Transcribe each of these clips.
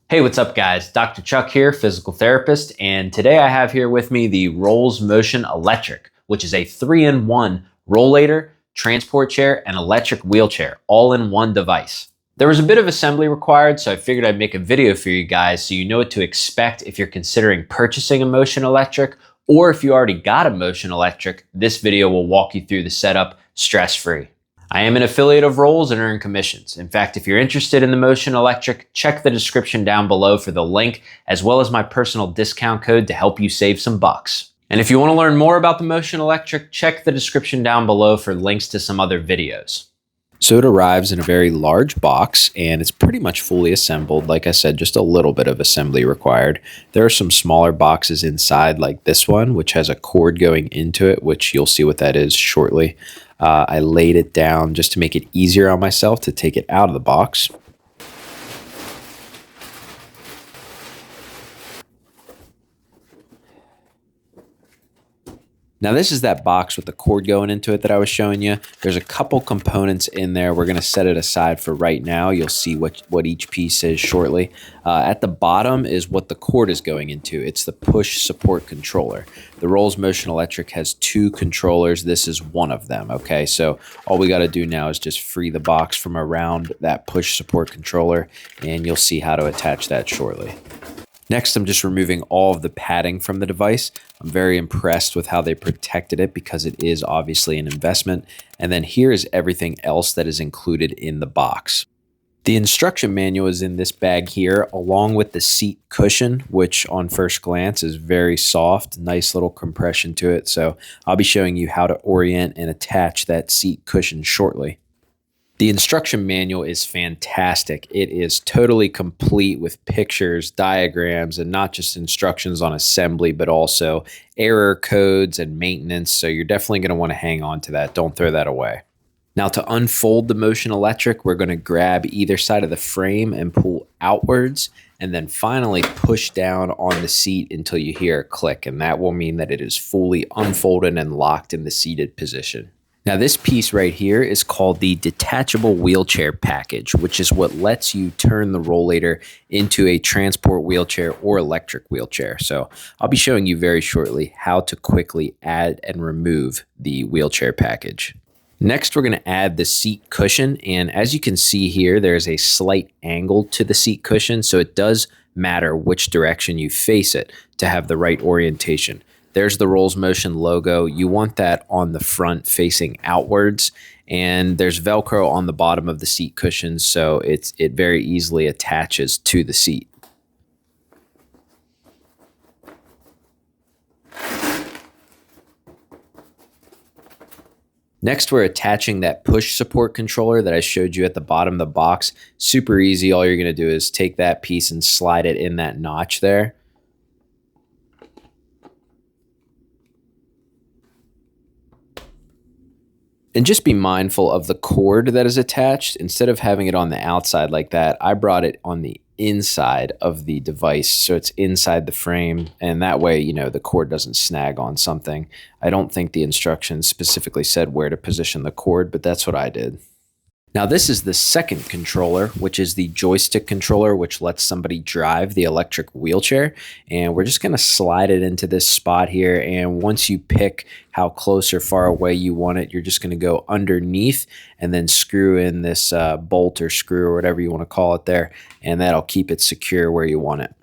Hey, what's up guys? Dr. Chuck here, physical therapist, and today I have here with me the Rollz Motion Electric, which is a 3-in-1 rollator, transport chair, and electric wheelchair, all in one device. There was a bit of assembly required, so I figured I'd make a video for you guys so you know what to expect if you're considering purchasing a Motion Electric, or if you already got a Motion Electric, this video will walk you through the setup stress-free. I am an affiliate of Rollz and earn commissions. In fact, if you're interested in the Motion Electric, check the description down below for the link, as well as my personal discount code to help you save some bucks. And if you want to learn more about the Motion Electric, check the description down below for links to some other videos. So it arrives in a very large box and it's pretty much fully assembled. Like I said, just a little bit of assembly required. There are some smaller boxes inside like this one, which has a cord going into it, which you'll see what that is shortly. I laid it down just to make it easier on myself to take it out of the box. Now this is that box with the cord going into it that I was showing you. There's a couple components in there. We're going to set it aside for right now. You'll see what each piece is shortly. At the bottom is what the cord is going into. It's the push support controller. The Rollz Motion Electric has two controllers. This is one of them, okay? So all we got to do now is just free the box from around that push support controller, and you'll see how to attach that shortly. Next, I'm just removing all of the padding from the device. I'm very impressed with how they protected it because it is obviously an investment. And then here is everything else that is included in the box. The instruction manual is in this bag here, along with the seat cushion, which on first glance is very soft, nice little compression to it. So I'll be showing you how to orient and attach that seat cushion shortly. The instruction manual is fantastic. It is totally complete with pictures, diagrams, and not just instructions on assembly, but also error codes and maintenance. So you're definitely going to want to hang on to that. Don't throw that away. Now to unfold the Motion Electric, we're going to grab either side of the frame and pull outwards, and then finally push down on the seat until you hear a click. And that will mean that it is fully unfolded and locked in the seated position. Now this piece right here is called the detachable wheelchair package, which is what lets you turn the rollator into a transport wheelchair or electric wheelchair. So I'll be showing you very shortly how to quickly add and remove the wheelchair package. Next, we're going to add the seat cushion. And as you can see here, there's a slight angle to the seat cushion. So it does matter which direction you face it to have the right orientation. There's the Rollz Motion logo. You want that on the front facing outwards, and there's Velcro on the bottom of the seat cushions, so it very easily attaches to the seat. Next, we're attaching that push support controller that I showed you at the bottom of the box. Super easy. All you're going to do is take that piece and slide it in that notch there. And just be mindful of the cord that is attached. Instead of having it on the outside like that, I brought it on the inside of the device. So it's inside the frame. And that way, you know, the cord doesn't snag on something. I don't think the instructions specifically said where to position the cord, but that's what I did. Now this is the second controller, which is the joystick controller, which lets somebody drive the electric wheelchair. And we're just going to slide it into this spot here. And once you pick how close or far away you want it, you're just going to go underneath and then screw in this bolt or screw or whatever you want to call it there. And that'll keep it secure where you want it.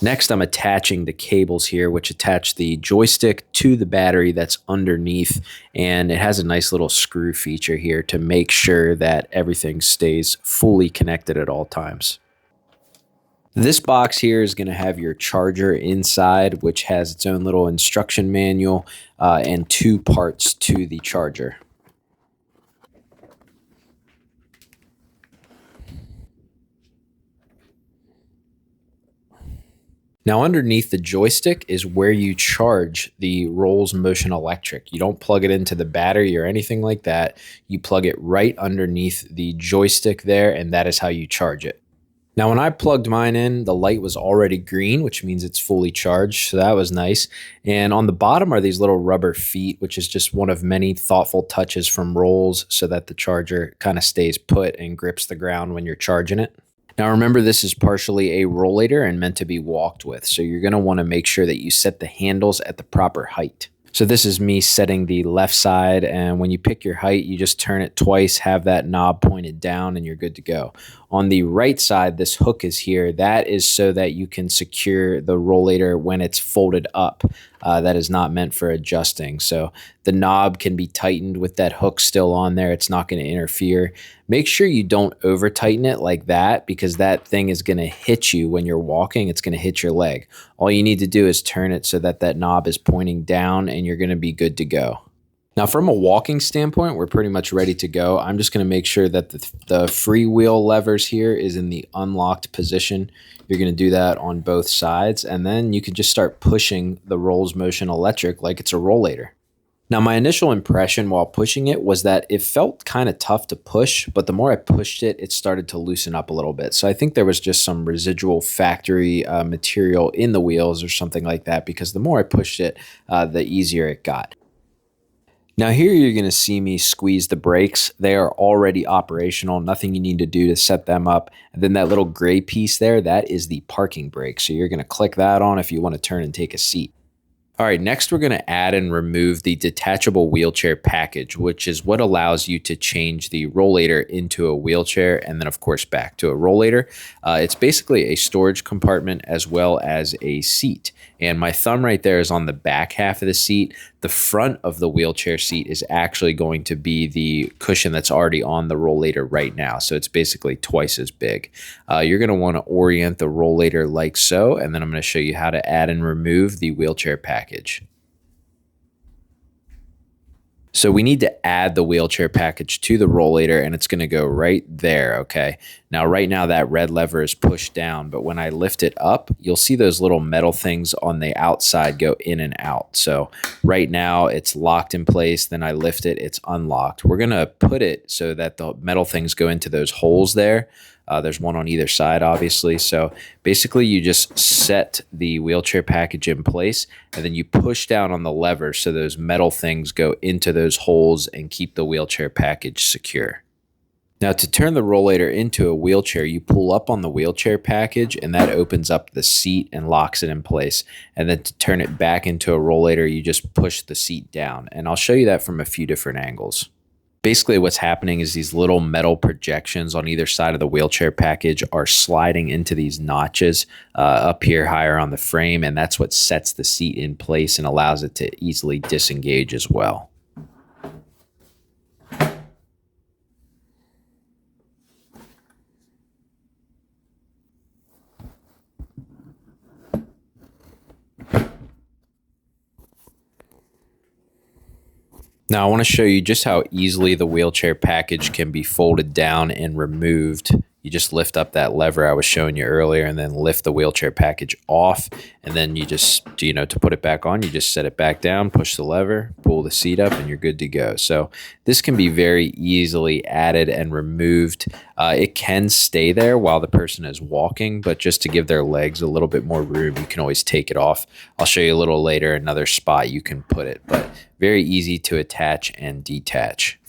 Next, I'm attaching the cables here, which attach the joystick to the battery that's underneath, and it has a nice little screw feature here to make sure that everything stays fully connected at all times. This box here is going to have your charger inside, which has its own little instruction manual and two parts to the charger. Now underneath the joystick is where you charge the Rollz Motion Electric. You don't plug it into the battery or anything like that. You plug it right underneath the joystick there, and that is how you charge it. Now, when I plugged mine in, the light was already green, which means it's fully charged. So that was nice. And on the bottom are these little rubber feet, which is just one of many thoughtful touches from Rollz so that the charger kind of stays put and grips the ground when you're charging it. Now, remember, this is partially a rollator and meant to be walked with. So you're going to want to make sure that you set the handles at the proper height. So this is me setting the left side, and when you pick your height, you just turn it twice, have that knob pointed down, and you're good to go. On the right side, this hook is here. That is so that you can secure the rollator when it's folded up. That is not meant for adjusting. So the knob can be tightened with that hook still on there. It's not going to interfere. Make sure you don't over tighten it like that, because that thing is going to hit you when you're walking. It's going to hit your leg. All you need to do is turn it so that that knob is pointing down, and you're going to be good to go. Now, from a walking standpoint, we're pretty much ready to go. I'm just going to make sure that the freewheel levers here is in the unlocked position. You're going to do that on both sides, and then you can just start pushing the Rollz Motion Electric like it's a rollator. Now, my initial impression while pushing it was that it felt kind of tough to push, but the more I pushed it, it started to loosen up a little bit. So I think there was just some residual factory material in the wheels or something like that, because the more I pushed it, the easier it got. Now here you're going to see me squeeze the brakes. They are already operational, nothing you need to do to set them up. And then that little gray piece there, that is the parking brake. So you're going to click that on if you want to turn and take a seat. All right, next we're going to add and remove the detachable wheelchair package, which is what allows you to change the rollator into a wheelchair and then, of course, back to a rollator. It's basically a storage compartment as well as a seat. And my thumb right there is on the back half of the seat. The front of the wheelchair seat is actually going to be the cushion that's already on the rollator right now. So it's basically twice as big. You're going to want to orient the rollator like so, and then I'm going to show you how to add and remove the wheelchair package. So we need to add the wheelchair package to the rollator, and it's going to go right there, okay? Now, right now, that red lever is pushed down, but when I lift it up, you'll see those little metal things on the outside go in and out. So right now, it's locked in place. Then I lift it, it's unlocked. We're going to put it so that the metal things go into those holes there. There's one on either side, obviously. So basically, you just set the wheelchair package in place, and then you push down on the lever so those metal things go into those holes and keep the wheelchair package secure. Now, to turn the rollator into a wheelchair, you pull up on the wheelchair package, and that opens up the seat and locks it in place. And then to turn it back into a rollator, you just push the seat down. And I'll show you that from a few different angles. Basically, what's happening is these little metal projections on either side of the wheelchair package are sliding into these notches up here higher on the frame, and that's what sets the seat in place and allows it to easily disengage as well. Now I want to show you just how easily the wheelchair package can be folded down and removed. You just lift up that lever I was showing you earlier and then lift the wheelchair package off. And then you just, to put it back on, you just set it back down, push the lever, pull the seat up, and you're good to go. So this can be very easily added and removed. It can stay there while the person is walking, but just to give their legs a little bit more room, you can always take it off. I'll show you a little later another spot you can put it, but very easy to attach and detach.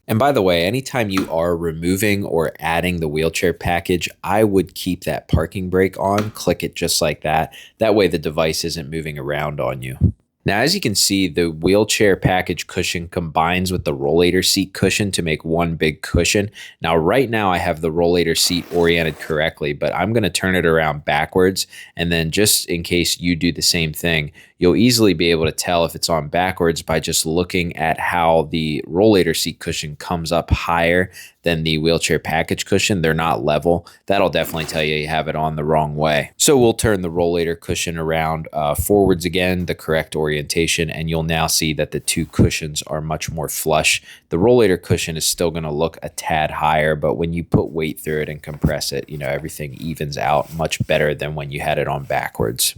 And by the way, anytime you are removing or adding the wheelchair package, I would keep that parking brake on, click it just like that. That way the device isn't moving around on you. Now, as you can see, the wheelchair package cushion combines with the rollator seat cushion to make one big cushion. Now, right now, I have the rollator seat oriented correctly, but I'm going to turn it around backwards. And then just in case you do the same thing, you'll easily be able to tell if it's on backwards by just looking at how the rollator seat cushion comes up higher than the wheelchair package cushion. They're not level. That'll definitely tell you have it on the wrong way. So we'll turn the rollator cushion around forwards again, the correct orientation, and you'll now see that the two cushions are much more flush. The rollator cushion is still going to look a tad higher, but when you put weight through it and compress it, everything evens out much better than when you had it on backwards.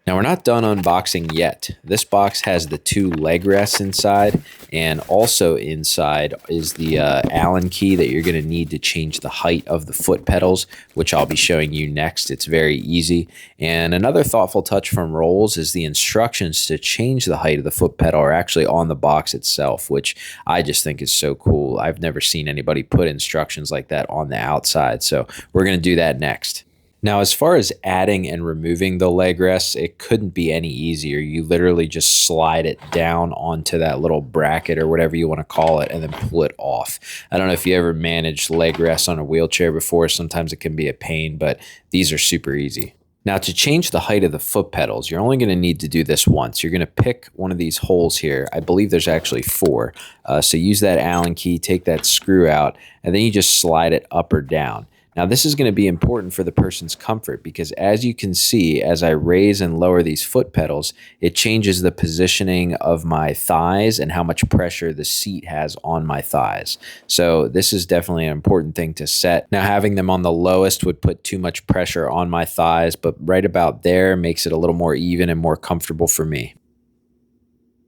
Now we're not done unboxing yet. This box has the 2 leg rests inside, and also inside is the Allen key that you're going to need to change the height of the foot pedals, which I'll be showing you next. It's very easy. And another thoughtful touch from Rollz is the instructions to change the height of the foot pedal are actually on the box itself, which I just think is so cool. I've never seen anybody put instructions like that on the outside, so we're going to do that next. Now, as far as adding and removing the leg rests, it couldn't be any easier. You literally just slide it down onto that little bracket or whatever you want to call it and then pull it off. I don't know if you ever managed leg rests on a wheelchair before. Sometimes it can be a pain, but these are super easy. Now, to change the height of the foot pedals, you're only going to need to do this once. You're going to pick one of these holes here. I believe there's actually 4. So use that Allen key, take that screw out, and then you just slide it up or down. Now, this is going to be important for the person's comfort because as you can see, as I raise and lower these foot pedals, it changes the positioning of my thighs and how much pressure the seat has on my thighs. So this is definitely an important thing to set. Now, having them on the lowest would put too much pressure on my thighs, but right about there makes it a little more even and more comfortable for me.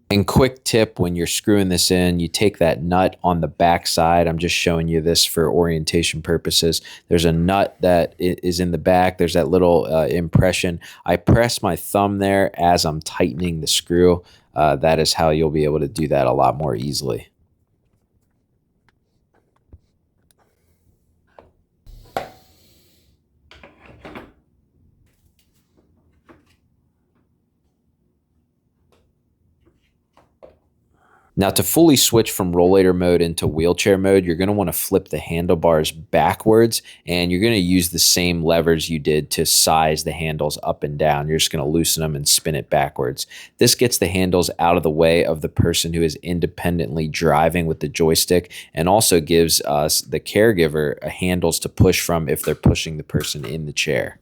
And quick tip, when you're screwing this in, you take that nut on the back side. I'm just showing you this for orientation purposes. There's a nut that is in the back. There's that little impression. I press my thumb there as I'm tightening the screw. That is how you'll be able to do that a lot more easily. Now, to fully switch from rollator mode into wheelchair mode, you're going to want to flip the handlebars backwards, and you're going to use the same levers you did to size the handles up and down. You're just going to loosen them and spin it backwards. This gets the handles out of the way of the person who is independently driving with the joystick, and also gives us, the caregiver, handles to push from if they're pushing the person in the chair.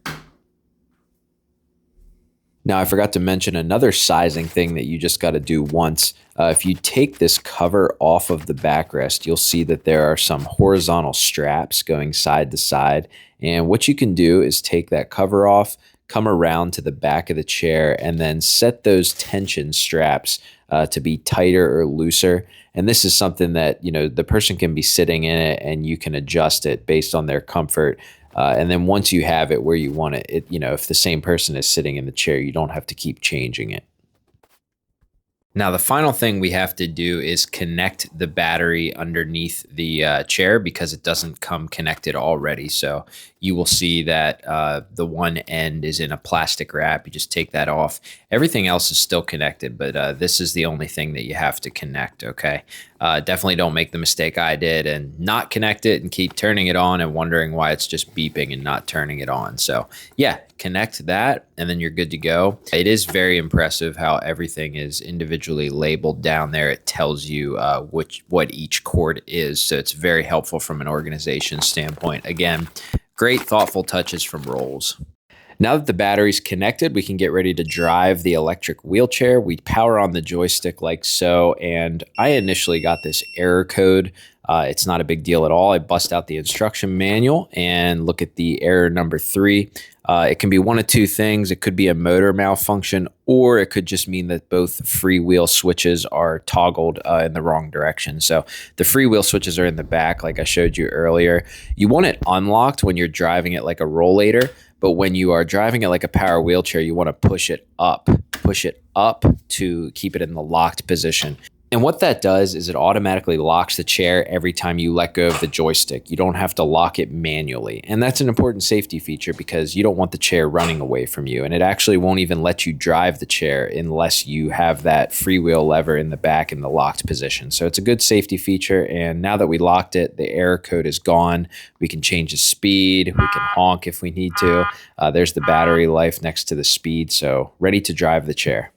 Now, I forgot to mention another sizing thing that you just got to do once. If you take this cover off of the backrest, you'll see that there are some horizontal straps going side to side. And what you can do is take that cover off, come around to the back of the chair, and then set those tension straps to be tighter or looser. And this is something that, you know, the person can be sitting in it and you can adjust it based on their comfort. And then once you have it where you want it, you know, if the same person is sitting in the chair, you don't have to keep changing it. Now, the final thing we have to do is connect the battery underneath the chair because it doesn't come connected already. So you will see that the one end is in a plastic wrap. You just take that off. Everything else is still connected, but this is the only thing that you have to connect, okay? Definitely don't make the mistake I did and not connect it and keep turning it on and wondering why it's just beeping and not turning it on. So yeah, connect that and then you're good to go. It is very impressive how everything is individually labeled down there. It tells you what each cord is. So it's very helpful from an organization standpoint. Again, great thoughtful touches from Rollz. Now that the battery's connected, we can get ready to drive the electric wheelchair. We power on the joystick like so, and I initially got this error code. It's not a big deal at all. I bust out the instruction manual and look at the error number 3. It can be one of 2 things. It could be a motor malfunction, or it could just mean that both freewheel switches are toggled in the wrong direction. So the freewheel switches are in the back, like I showed you earlier. You want it unlocked when you're driving it like a rollator, but when you are driving it like a power wheelchair, you want to push it up to keep it in the locked position. And what that does is it automatically locks the chair every time you let go of the joystick. You don't have to lock it manually. And that's an important safety feature because you don't want the chair running away from you. And it actually won't even let you drive the chair unless you have that freewheel lever in the back in the locked position. So it's a good safety feature. And now that we locked it, the error code is gone. We can change the speed. We can honk if we need to. There's the battery life next to the speed. So ready to drive the chair.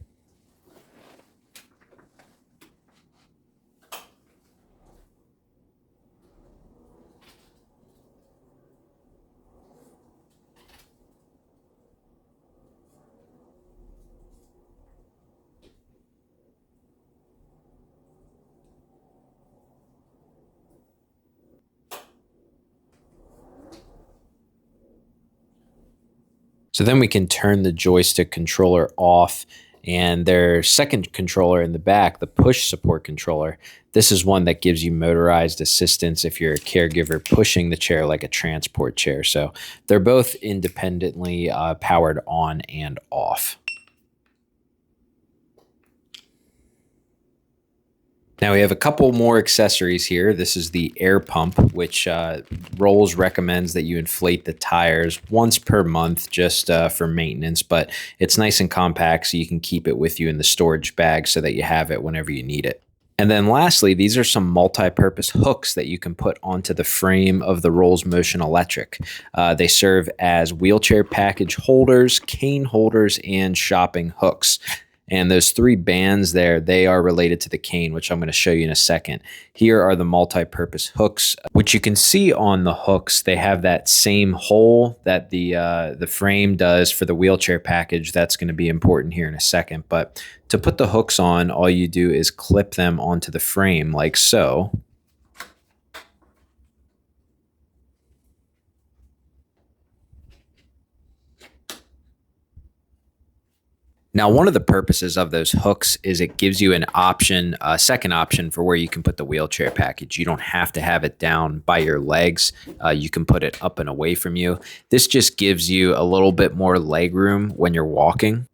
So then we can turn the joystick controller off, and their second controller in the back, the push support controller, this is one that gives you motorized assistance if you're a caregiver pushing the chair like a transport chair. So they're both independently powered on and off. Now we have a couple more accessories here. This is the air pump, which Rollz recommends that you inflate the tires once per month just for maintenance, but it's nice and compact so you can keep it with you in the storage bag so that you have it whenever you need it. And then lastly, these are some multi-purpose hooks that you can put onto the frame of the Rollz Motion Electric. They serve as wheelchair package holders, cane holders, and shopping hooks. And those three bands there, they are related to the cane, which I'm going to show you in a second. Here are the multi-purpose hooks, which you can see on the hooks. They have that same hole that the frame does for the wheelchair package. That's going to be important here in a second. But to put the hooks on, all you do is clip them onto the frame like so. Now, one of the purposes of those hooks is it gives you an option, a second option for where you can put the wheelchair package. You don't have to have it down by your legs. You can put it up and away from you. This just gives you a little bit more leg room when you're walking.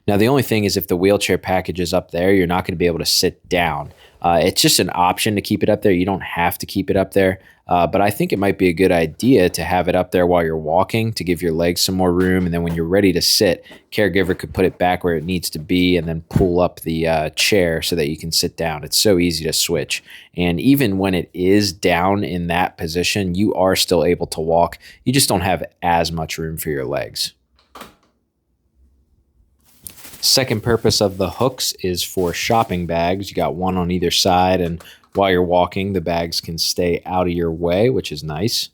Now, the only thing is if the wheelchair package is up there, you're not going to be able to sit down. It's just an option to keep it up there. You don't have to keep it up there. But I think it might be a good idea to have it up there while you're walking to give your legs some more room. And then when you're ready to sit, caregiver could put it back where it needs to be and then pull up the chair so that you can sit down. It's so easy to switch. And even when it is down in that position, you are still able to walk. You just don't have as much room for your legs. Second purpose of the hooks is for shopping bags. You got one on either side, and while you're walking, the bags can stay out of your way, which is nice.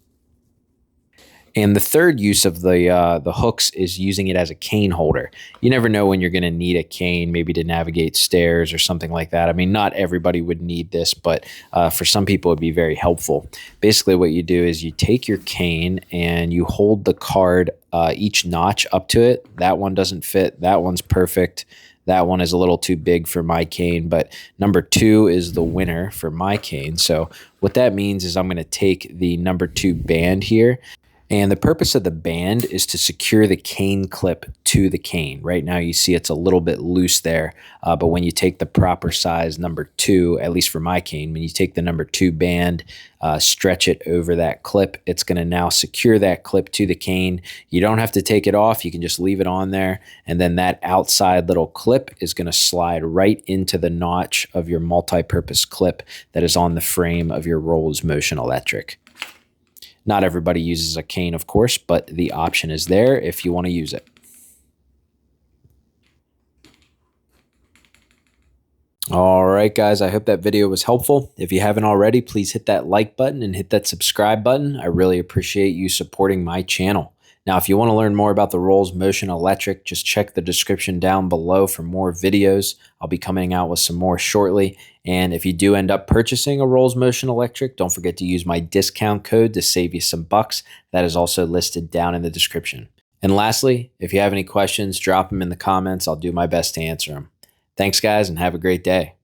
And the third use of the hooks is using it as a cane holder. You never know when you're going to need a cane, maybe to navigate stairs or something like that. I mean, not everybody would need this, but for some people it'd be very helpful. Basically what you do is you take your cane and you hold the card each notch up to it. That one doesn't fit. That one's perfect. That one is a little too big for my cane, but number 2 is the winner for my cane. So what that means is I'm going to take the number 2 band here. And the purpose of the band is to secure the cane clip to the cane. Right now you see it's a little bit loose there, but when you take the proper size number 2, at least for my cane, when you take the number 2 band, stretch it over that clip, it's going to now secure that clip to the cane. You don't have to take it off. You can just leave it on there. And then that outside little clip is going to slide right into the notch of your multi-purpose clip that is on the frame of your Rollz Motion Electric. Not everybody uses a cane, of course, but the option is there if you want to use it. All right, guys, I hope that video was helpful. If you haven't already, please hit that like button and hit that subscribe button. I really appreciate you supporting my channel. Now, if you want to learn more about the Rollz Motion Electric, just check the description down below for more videos. I'll be coming out with some more shortly. And if you do end up purchasing a Rollz Motion Electric, don't forget to use my discount code to save you some bucks. That is also listed down in the description. And lastly, if you have any questions, drop them in the comments. I'll do my best to answer them. Thanks, guys, and have a great day.